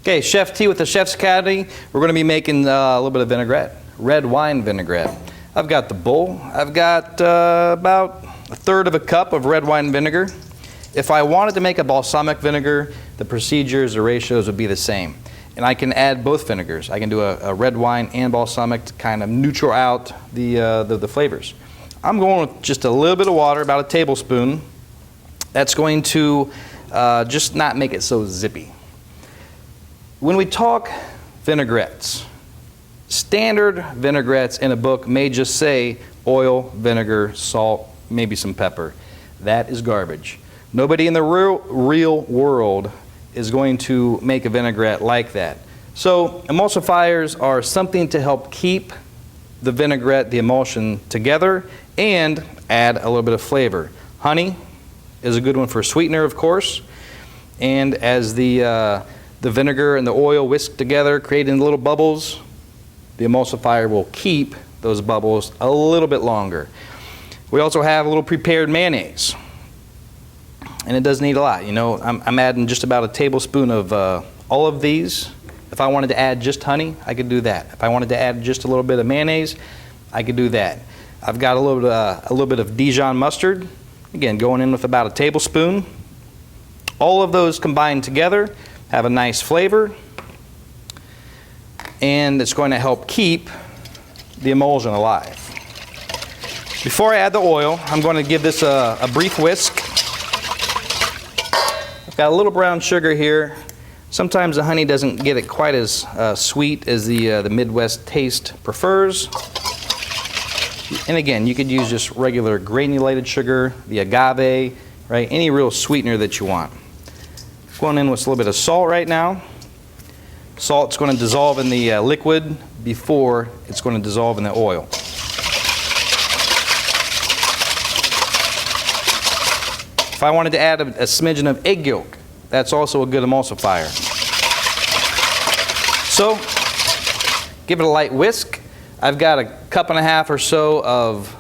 Okay, Chef T with the Chef's Academy. We're going to be making a little bit of vinaigrette, red wine vinaigrette. I've got the bowl. I've got about 1/3 of a cup of red wine vinegar. If I wanted to make a balsamic vinegar, the procedures, the ratios would be the same. And I can add both vinegars. I can do a red wine and balsamic to kind of neutral out the flavors. I'm going with just a little bit of water, about a tablespoon. That's going to just not make it so zippy. When we talk vinaigrettes, standard vinaigrettes in a book may just say oil, vinegar, salt, maybe some pepper. That is garbage. Nobody in the real world is going to make a vinaigrette like that. So emulsifiers are something to help keep the vinaigrette, the emulsion, together and add a little bit of flavor. Honey is a good one for sweetener, of course. And as the vinegar and the oil whisk together, creating little bubbles, the emulsifier will keep those bubbles a little bit longer. We also have a little prepared mayonnaise. And it doesn't need a lot. You know, I'm adding just about a tablespoon of all of these. If I wanted to add just honey, I could do that. If I wanted to add just a little bit of mayonnaise, I could do that. I've got a little bit of Dijon mustard. Again, going in with about a tablespoon. All of those combined together have a nice flavor, and it's going to help keep the emulsion alive. Before I add the oil, I'm going to give this a brief whisk. I've got a little brown sugar here. Sometimes the honey doesn't get it quite as sweet as the Midwest taste prefers. And again, you could use just regular granulated sugar, the agave, right? Any real sweetener that you want. Going in with a little bit of salt right now. Salt's going to dissolve in the liquid before it's going to dissolve in the oil. If I wanted to add a smidgen of egg yolk, that's also a good emulsifier. So, give it a light whisk. I've got 1.5 cups or so of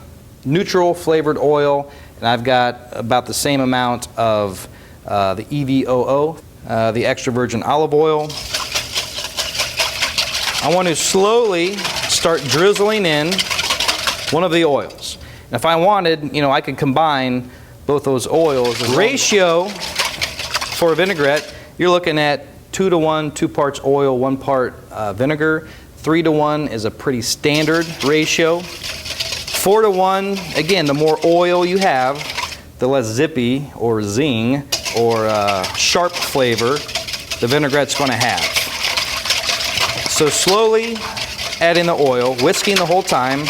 neutral flavored oil, and I've got about the same amount of the EVOO, the extra virgin olive oil. I want to slowly start drizzling in one of the oils. And if I wanted, you know, I could combine both those oils. The ratio for a vinaigrette, you're looking at 2 to 1, 2 parts oil, 1 part vinegar. 3 to 1 is a pretty standard ratio. 4 to 1, again, the more oil you have, the less zippy or zing or sharp flavor the vinaigrette's going to have. So slowly add in the oil, whisking the whole time.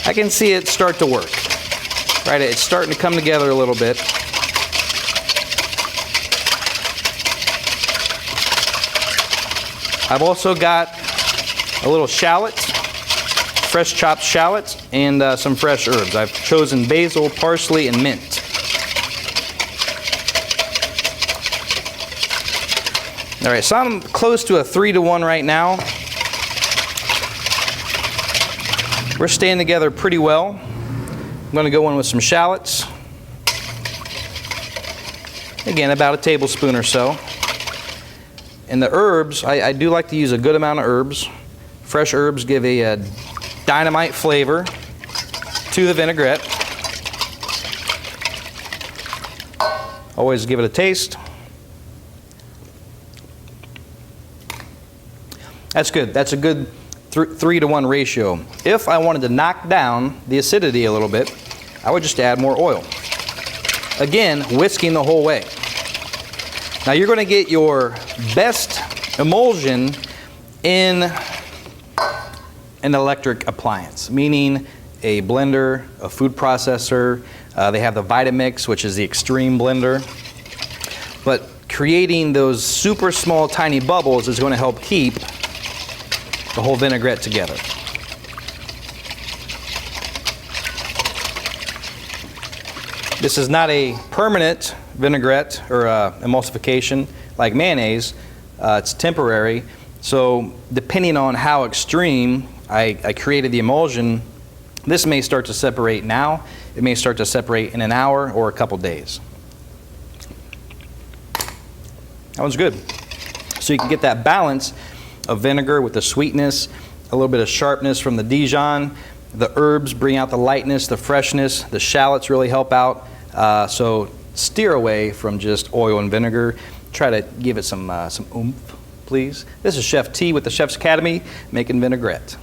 I can see it start to work. Right, it's starting to come together a little bit. I've also got a little shallot, fresh chopped shallots, and some fresh herbs. I've chosen basil, parsley, and mint. All right, so I'm close to a 3 to 1 right now. We're staying together pretty well. I'm going to go in with some shallots. Again, about a tablespoon or so. And the herbs, I do like to use a good amount of herbs. Fresh herbs give a dynamite flavor to the vinaigrette. Always give it a taste. That's good. That's a good 3 to 1 ratio. If I wanted to knock down the acidity a little bit, I would just add more oil. Again, whisking the whole way. Now you're going to get your best emulsion in an electric appliance, meaning a blender, a food processor. They have the Vitamix, which is the extreme blender. But creating those super small, tiny bubbles is going to help keep the whole vinaigrette together. This is not a permanent vinaigrette or emulsification like mayonnaise. It's temporary. So depending on how extreme I created the emulsion, this may start to separate now. It may start to separate in an hour or a couple days. That one's good. So you can get that balance of vinegar with the sweetness, a little bit of sharpness from the Dijon. The herbs bring out the lightness, the freshness. The shallots really help out. So steer away from just oil and vinegar. Try to give it some oomph, please. This is Chef T with the Chef's Academy making vinaigrette.